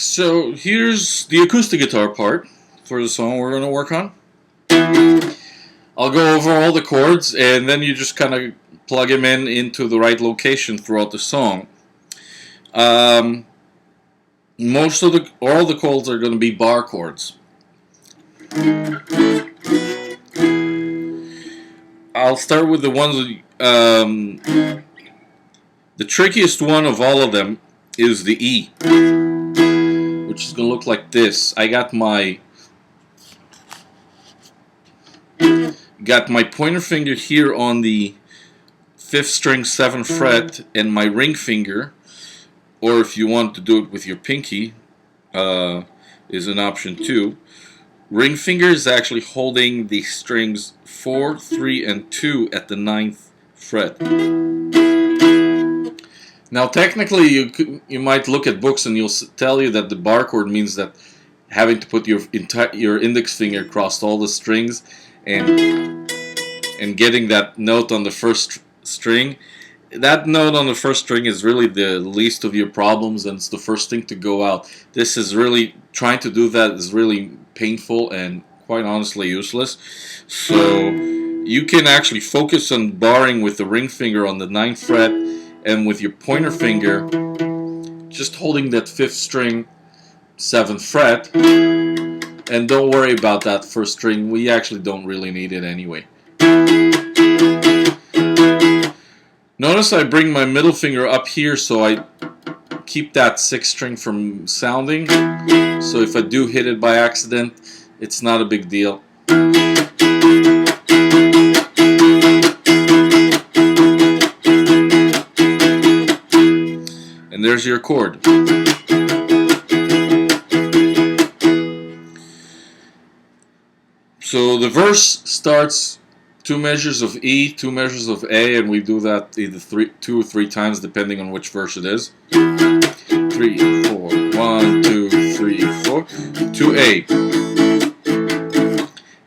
So here's the acoustic guitar part for the song we're going to work on. I'll go over all the chords and then you just kind of plug them into the right location throughout the song. All the chords are going to be bar chords. I'll start with the ones. The trickiest one of all of them is the E, which is going to look like this. I got my pointer finger here on the 5th string 7th fret, and my ring finger, or if you want to do it with your pinky, is an option too. Ring finger is actually holding the strings 4, 3, and 2 at the 9th fret. Now, technically, you might look at books and you'll tell you that the bar chord means that having to put your index finger across all the strings and getting that note on the first string. That note on the first string is really the least of your problems, and it's the first thing to go out. This is really, trying to do that is really painful and quite honestly useless. So you can actually focus on barring with the ring finger on the 9th fret and with your pointer finger just holding that 5th string 7th fret, and don't worry about that first string. We actually don't really need it anyway. Notice I bring my middle finger up here so I keep that 6th string from sounding. So if I do hit it by accident, it's not a big deal. And there's your chord. So the verse starts 2 measures of E, 2 measures of A, and we do that either 2 or 3 times depending on which verse it is. 3, 4, 1, 2, 3, 4, to A.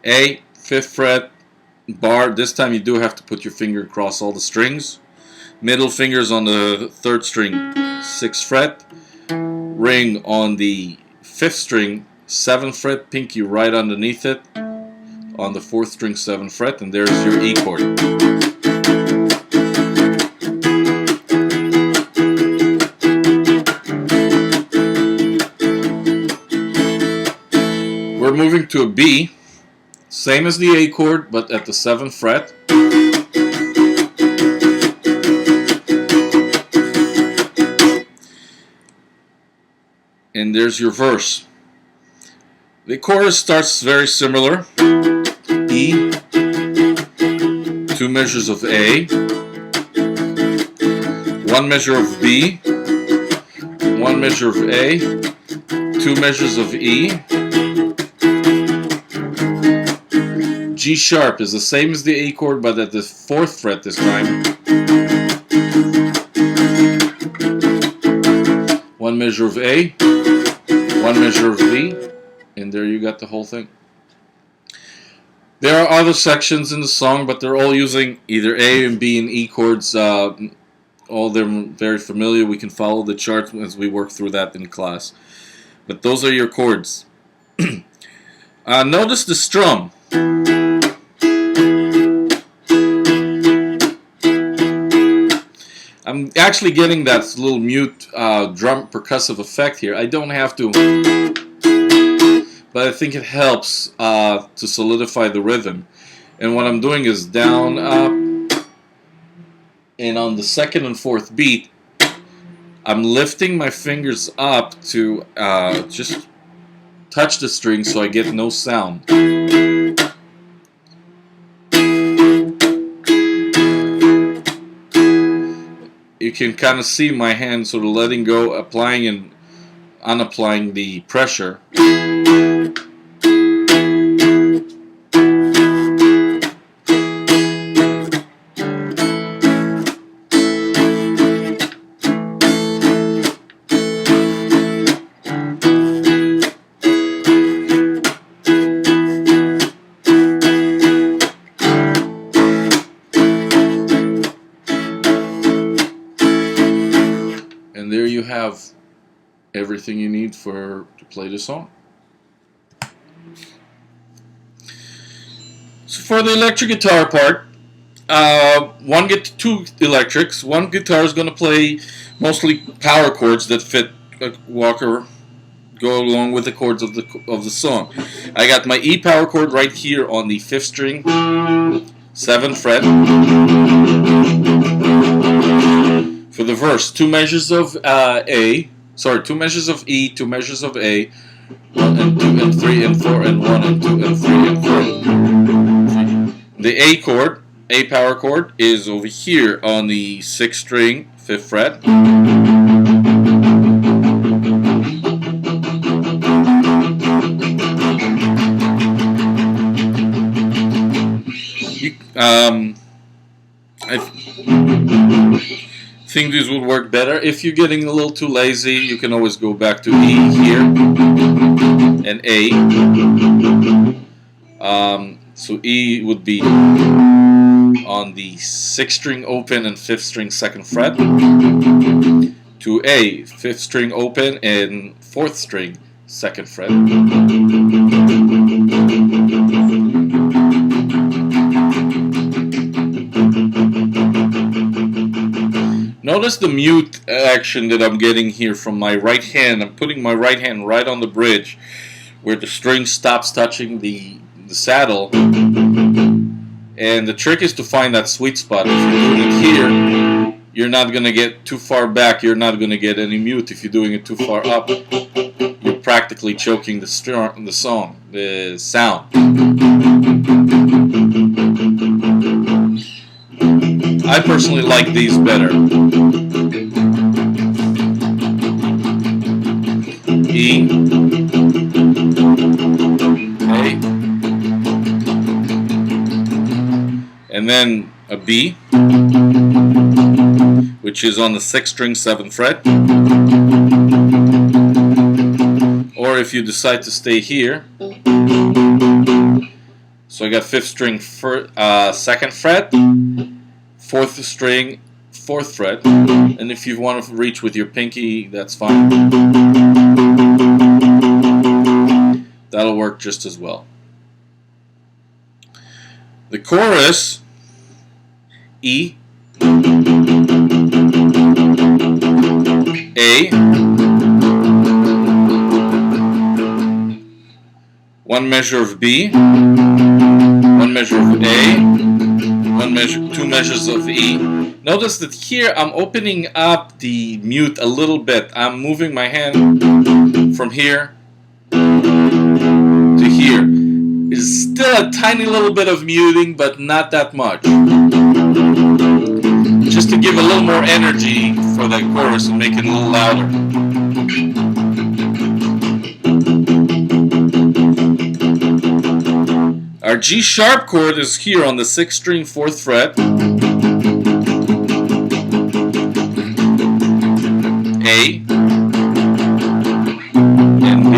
A, 5th fret, bar. This time you do have to put your finger across all the strings. Middle finger's on the 3rd string, 6th fret. Ring on the 5th string, 7th fret. Pinky right underneath it on the 4th string 7th fret, and there's your E chord. We're moving to a B, same as the A chord, but at the 7th fret. And there's your verse. The chorus starts very similar. E, 2 measures of A, 1 measure of B, 1 measure of A, 2 measures of E. G sharp is the same as the A chord, but at the 4th fret this time. 1 measure of A, 1 measure of B, and there you got the whole thing. There are other sections in the song, but they're all using either A and B and E chords. All of them very familiar. We can follow the chart as we work through that in class. But those are your chords. Notice the strum. I'm actually getting that little mute drum percussive effect here. I don't have to, but I think it helps to solidify the rhythm. And what I'm doing is down, up, and on the 2nd and 4th beat, I'm lifting my fingers up to just touch the string so I get no sound. You can kind of see my hand sort of letting go, applying and unapplying the pressure. And there you have everything you need to play the song. So for the electric guitar part, two electrics. One guitar is going to play mostly power chords that fit go along with the chords of the song. I got my E power chord right here on the 5th string, 7th fret. For the verse, 2 measures of E, 2 measures of A, 1 and 2 and 3 and 4 and 1 and 2 and 3 and 4. The A chord, A power chord, is over here on the 6th string, 5th fret. I think this would work better. If you're getting a little too lazy, you can always go back to E here and A. So E would be on the 6th string open and 5th string 2nd fret, to A, 5th string open and 4th string 2nd fret. Notice the mute action that I'm getting here from my right hand. I'm putting my right hand right on the bridge where the string stops touching the saddle. And the trick is to find that sweet spot. If you're doing it here, you're not going to get too far back. You're not going to get any mute. If you're doing it too far up, you're practically choking the sound. I personally like these better. E, A, and then a B, which is on the 6th string 7th fret. Or if you decide to stay here, so I got 5th string 2nd fret, 4th string 4th fret, and if you want to reach with your pinky, that's fine. That'll work just as well. The chorus, E, A, 1 measure of B, 1 measure of A, 2 measures of E. Notice that here I'm opening up the mute a little bit. I'm moving my hand from here to here. It's still a tiny little bit of muting, but not that much. Just to give a little more energy for that chorus and make it a little louder. Our G sharp chord is here on the 6th string 4th fret. A and B.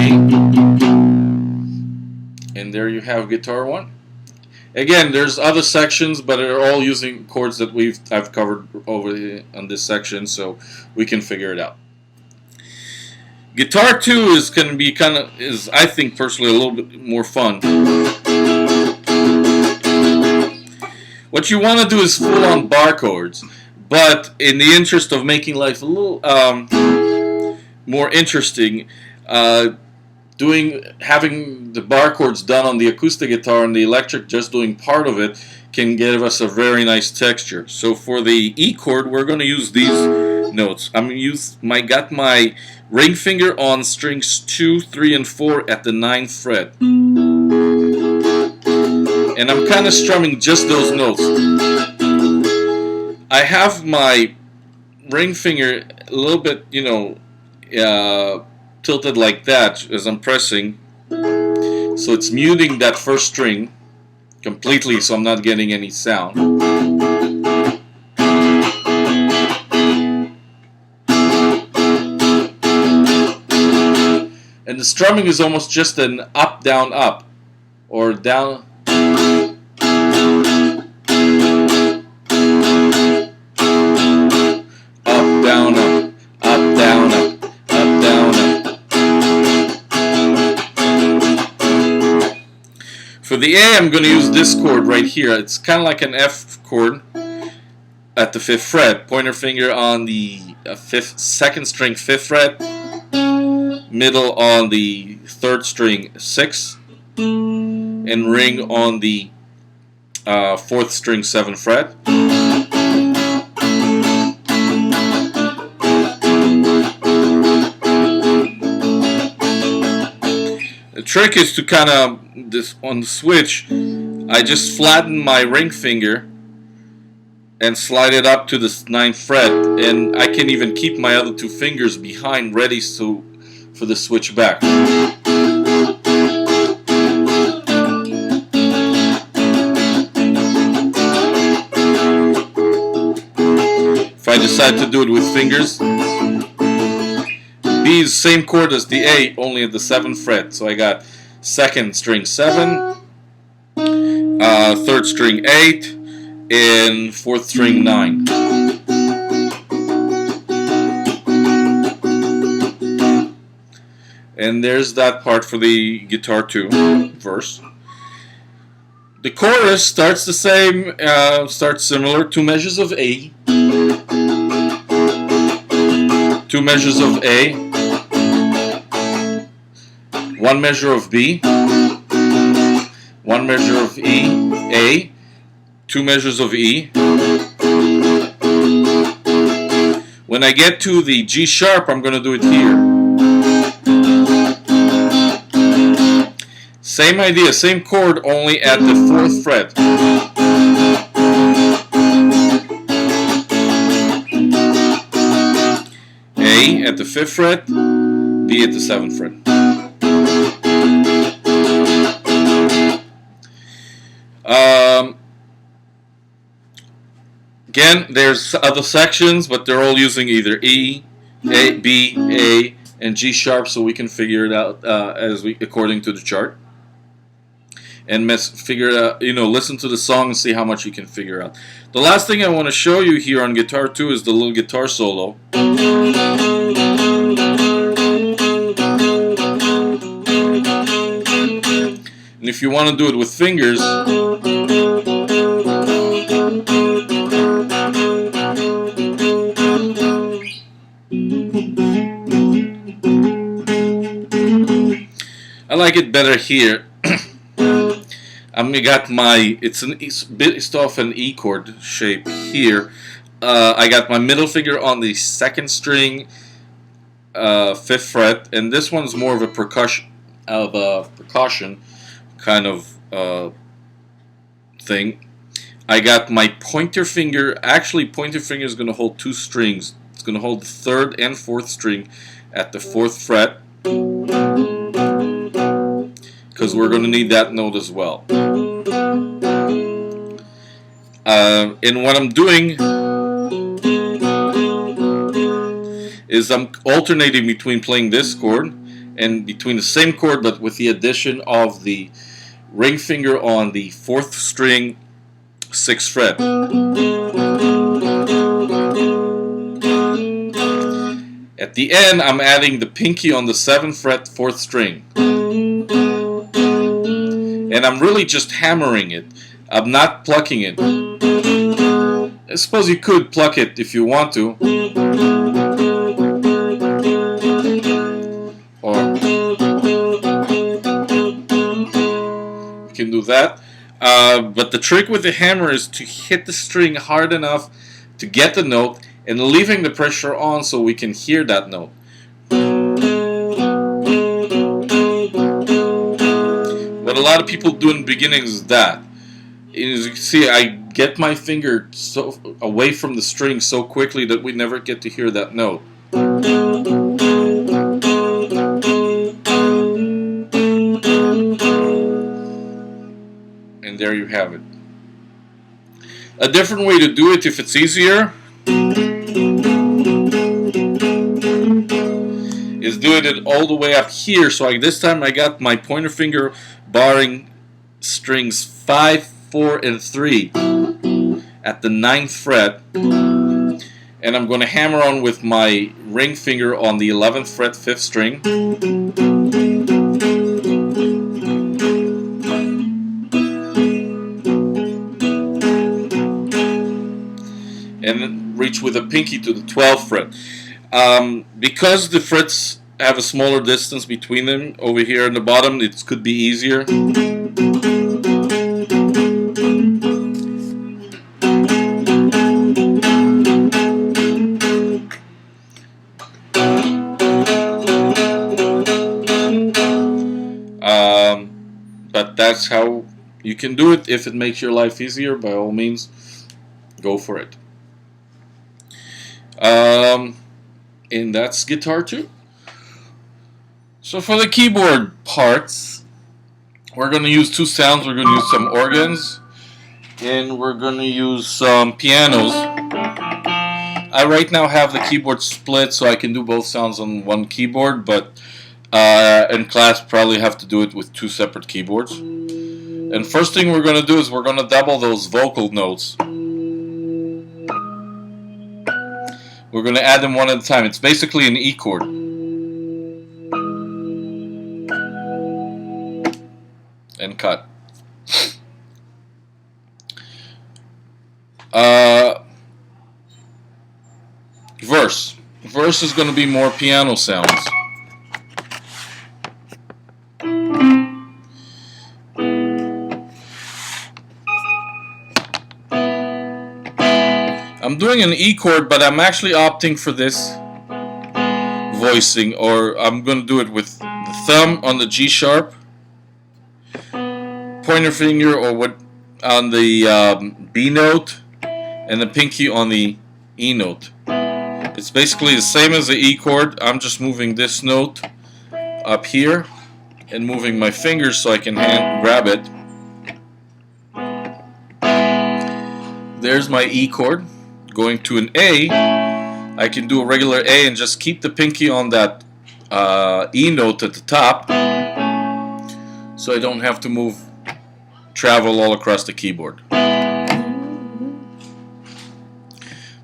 And there you have guitar 1. Again, there's other sections, but they're all using chords that I've covered over on this section, so we can figure it out. Guitar 2 is going to be I think personally a little bit more fun. What you want to do is full on bar chords, but in the interest of making life a little more interesting, having the bar chords done on the acoustic guitar and the electric just doing part of it can give us a very nice texture. So for the E chord, we're going to use these notes. I'm going to use got my ring finger on strings 2, 3, and 4 at the 9th fret. And I'm kind of strumming just those notes. I have my ring finger a little bit, tilted like that as I'm pressing. So it's muting that first string completely, so I'm not getting any sound. And the strumming is almost just an up, down, up, or down. Up, down, up, up, down, up, up, down, up. For the A, I'm going to use this chord right here. It's kind of like an F chord at the 5th fret. Pointer finger on the 2nd string 5th fret. Middle on the 3rd string 6th. And ring on the 4th string 7th fret. The trick is to kind of, on the switch, I just flatten my ring finger and slide it up to the 9th fret, and I can even keep my other 2 fingers behind ready for the switch back. If I decide to do it with fingers, B is the same chord as the A, only at the 7th fret. So I got 2nd string 7, 3rd string 8, and 4th string 9. And there's that part for the Guitar 2 verse. The chorus starts the same, starts similar. 2 measures of A, 2 measures of A, 1 measure of B, 1 measure of E, A, 2 measures of E. When I get to the G sharp, I'm going to do it here. Same idea, same chord, only at the 4th fret. A at the 5th fret, B at the 7th fret. Again, there's other sections, but they're all using either E, A, B, A, and G sharp, so we can figure it out according to the chart. And figure it out, listen to the song and see how much you can figure out. The last thing I want to show you here on Guitar 2 is the little guitar solo. And if you want to do it with fingers, I like it better here. It's based off an E chord shape here. I got my middle finger on the 2nd string 5th fret, and this one's more of a percussion kind of thing. I got my pointer finger. Actually, pointer finger is going to hold 2 strings. It's going to hold the 3rd and 4th string at the 4th fret, because we're going to need that note as well. And what I'm doing is I'm alternating between playing this chord and between the same chord, but with the addition of the ring finger on the 4th string 6th fret. At the end, I'm adding the pinky on the 7th fret 4th string. And I'm really just hammering it. I'm not plucking it. I suppose you could pluck it if you want to. Or you can do that. But the trick with the hammer is to hit the string hard enough to get the note and leaving the pressure on so we can hear that note. What a lot of people do in the beginning is that. As you can see, I get my finger so away from the string so quickly that we never get to hear that note. And there you have it. A different way to do it, if it's easier, is doing it all the way up here. So this time I got my pointer finger barring strings 5, 4, and 3 at the 9th fret, and I'm going to hammer on with my ring finger on the 11th fret 5th string. reach with a pinky to the 12th fret. Because the frets have a smaller distance between them over here in the bottom, it could be easier. But that's how you can do it. If it makes your life easier, by all means, go for it. And that's guitar 2. So for the keyboard parts, we're going to use 2 sounds. We're going to use some organs, and we're going to use some pianos. I right now have the keyboard split, so I can do both sounds on one keyboard, but in class probably have to do it with 2 separate keyboards. And first thing we're going to do is we're going to double those vocal notes. We're going to add them one at a time. It's basically an E chord. And cut. Verse. Verse is going to be more piano sounds. I'm doing an E chord, but I'm actually opting for this voicing, or I'm going to do it with the thumb on the G sharp, pointer finger or what on the B note, and the pinky on the E note. It's basically the same as the E chord. I'm just moving this note up here and moving my fingers so I can grab it. There's my E chord. Going to an A, I can do a regular A and just keep the pinky on that E note at the top, so I don't have to travel all across the keyboard.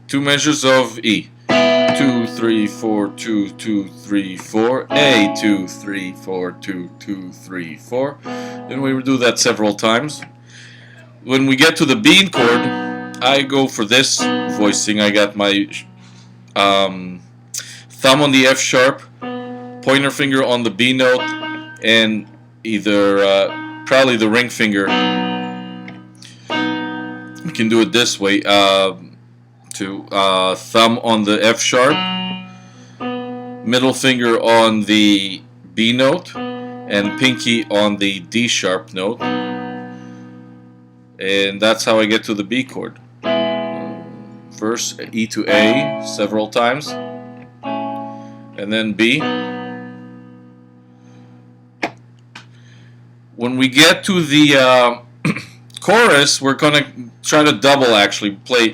2 measures of E. 2, 3, 4, 2, 2, 3, 4, A, 2, 3, 4, 2, 2, 3, 4. And we will do that several times. When we get to the B chord, I go for this voicing. I got my thumb on the F sharp, pointer finger on the B note, and either probably the ring finger. You can do it this way. Thumb on the F sharp, middle finger on the B note, and pinky on the D sharp note. And that's how I get to the B chord. First E to A several times, and then B. When we get to the chorus, we're going to try to double, actually play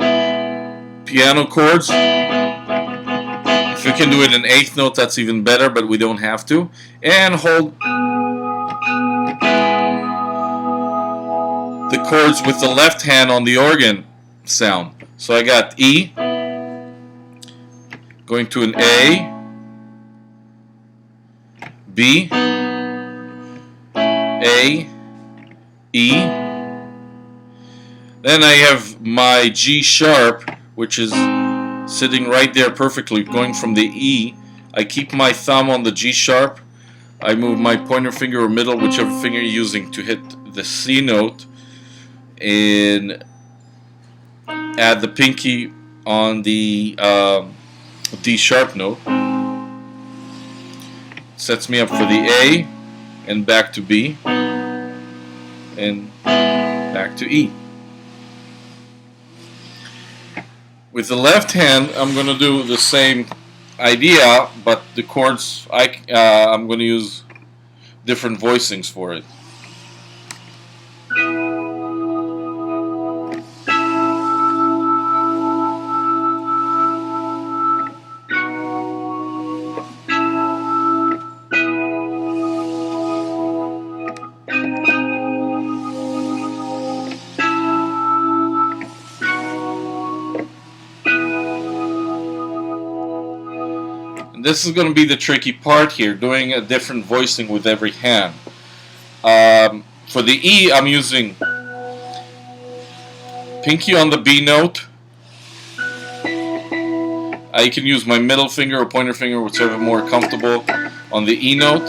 piano chords. If you can do it in 8th note, that's even better, but we don't have to. And hold the chords with the left hand on the organ sound. So I got E, going to an A, B, A, E. Then I have my G sharp, which is sitting right there perfectly, going from the E. I keep my thumb on the G sharp. I move my pointer finger or middle, whichever finger you're using, to hit the C note, and add the pinky on the D sharp note. Sets me up for the A, and back to B, and back to E. With the left hand, I'm going to do the same idea, but the chords, I'm going to use different voicings for it. This is going to be the tricky part here, doing a different voicing with every hand. For the E, I'm using pinky on the B note, I can use my middle finger or pointer finger, whichever more comfortable, on the E note,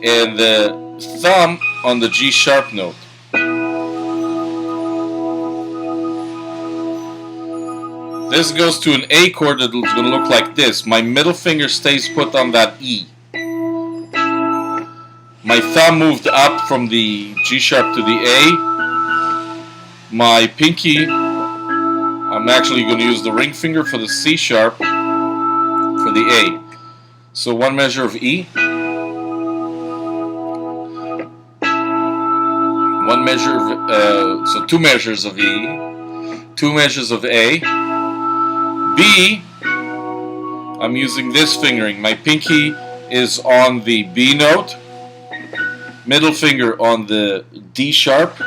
and the thumb on the G sharp note. This goes to an A chord that's going to look like this. My middle finger stays put on that E. My thumb moved up from the G sharp to the A. My pinky, I'm actually going to use the ring finger for the C sharp for the A. So one measure of E, one measure of, so two measures of E, two measures of A. B, I'm using this fingering. My pinky is on the B note, middle finger on the D sharp,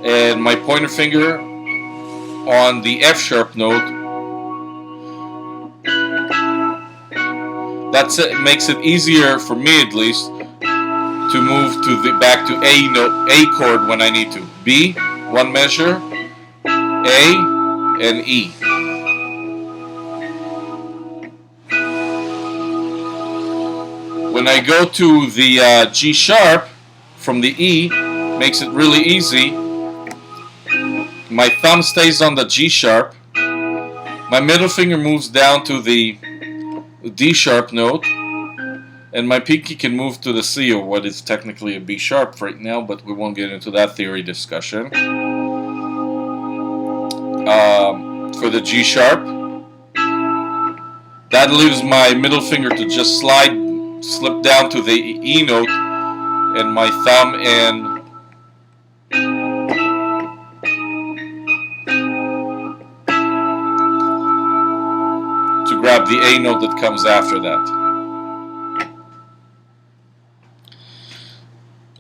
and my pointer finger on the F sharp note. That's it. Makes it easier for me, at least, to move to the back to A note, A chord when I need to. B, one measure, A, and E. When I go to the G sharp from the E, makes it really easy. My thumb stays on the G sharp. My middle finger moves down to the D sharp note, and my pinky can move to the C, or what is technically a B sharp right now, but we won't get into that theory discussion. For the G sharp, that leaves my middle finger to just slip down to the E note, and my thumb and to grab the A note that comes after that.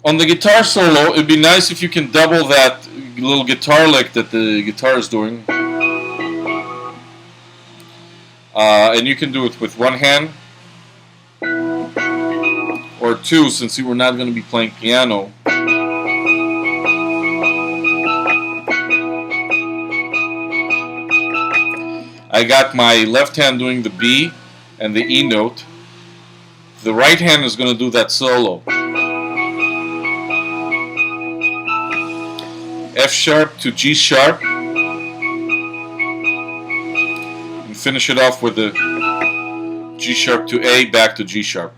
On the guitar solo, it'd be nice if you can double that little guitar lick that the guitar is doing. And you can do it with one hand or two, since you were not going to be playing piano. I got my left hand doing the B and the E note. The right hand is going to do that solo. F sharp to G sharp, and finish it off with the G sharp to A, back to G sharp.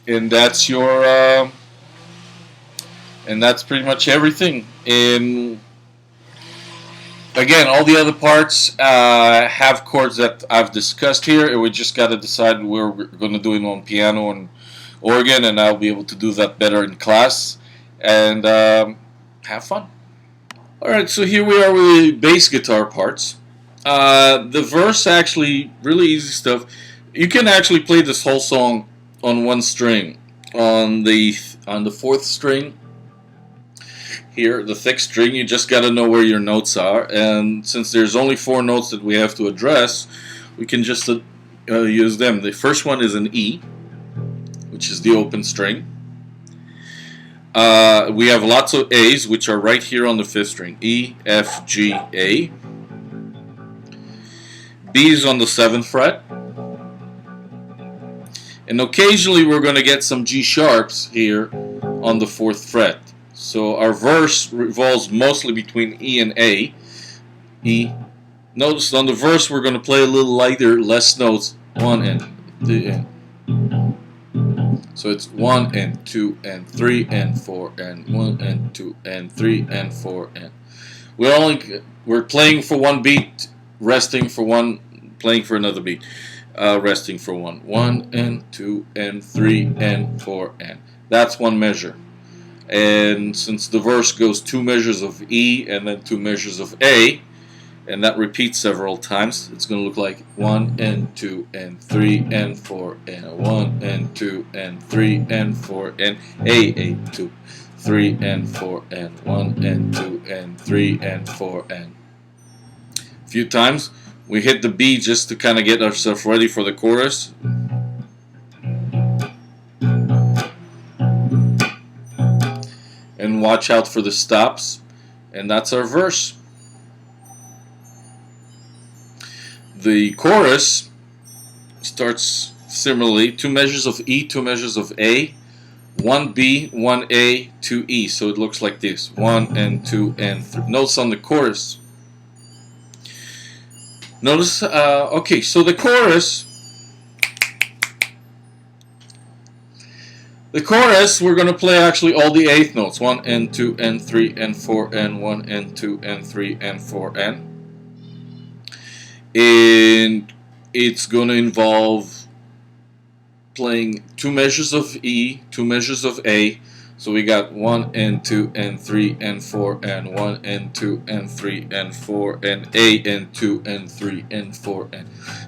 And that's your and that's pretty much everything. And again, all the other parts have chords that I've discussed here, and we just got to decide where we're going to do it on piano and organ, and I'll be able to do that better in class, and have fun. Alright, so here we are with the bass guitar parts. The verse, actually, really easy stuff. You can actually play this whole song on one string. On the fourth string, here, the thick string, you just got to know where your notes are, and since there's only 4 notes that we have to address, we can just use them. The first one is an E, which is the open string. We have lots of A's, which are right here on the 5th string. E, F, G, A. B is on the 7th fret. And occasionally we're going to get some G sharps here on the 4th fret. So our verse revolves mostly between E and A. E. Notice on the verse we're going to play a little lighter, less notes. 1 and 2 and. So it's 1 and 2 and 3 and 4 and 1 and 2 and 3 and 4 and. We're playing for one beat, resting for one, playing for another beat, resting for one. 1 and 2 and 3 and 4 and. That's one measure. And since the verse goes 2 measures of E and then 2 measures of A, and that repeats several times, it's going to look like 1 and 2 and 3 and 4 and 1 and 2 and 3 and 4 and A 2, 3 and 4 and 1 and 2 and 3 and 4 and. A few times We hit the B just to kind of get ourselves ready for the chorus. And watch out for the stops. And that's our verse. The chorus starts similarly, 2 measures of E, 2 measures of A, 1 B, 1 A, 2 E. So it looks like this, 1 and 2 and 3. Notes on the chorus. Notice, okay, so the chorus, we're going to play actually all the eighth notes, 1 and 2 and 3 and 4 and 1 and 2 and 3 and 4 and it's going to involve playing 2 measures of E, 2 measures of A. So we got 1 and 2 and 3 and 4 and 1 and 2 and 3 and 4 and A and 2 and 3 and 4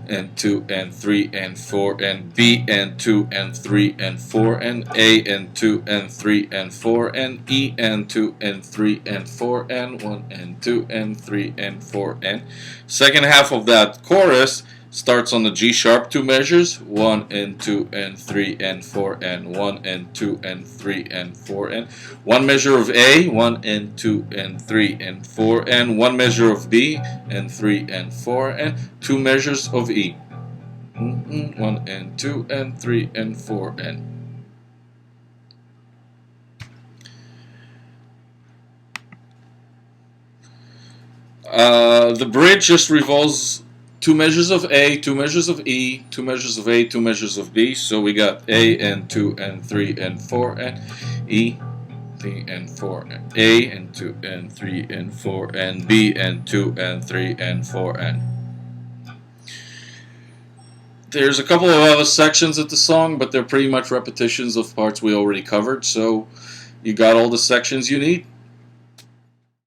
and 2 and 3 and 4 and B and 2 and 3 and 4 and A and 2 and 3 and 4 and E and 2 and 3 and 4 and 1 and 2 and 3 and 4 and second half of that chorus starts on the G sharp, 2 measures, 1 and 2 and 3 and 4 and 1 and 2 and 3 and 4 and 1 measure of A, 1 and 2 and 3 and 4 and 1 measure of B and 3 and 4 and 2 measures of E. 1 and 2 and 3 and 4 and the bridge just revolves 2 measures of A, 2 measures of E, 2 measures of A, 2 measures of B. So we got A and 2 and 3 and 4 and E, 3 and 4 and A and 2 and 3 and 4 and B and 2 and 3 and 4 and there's a couple of other sections of the song, but they're pretty much repetitions of parts we already covered. So you got all the sections you need.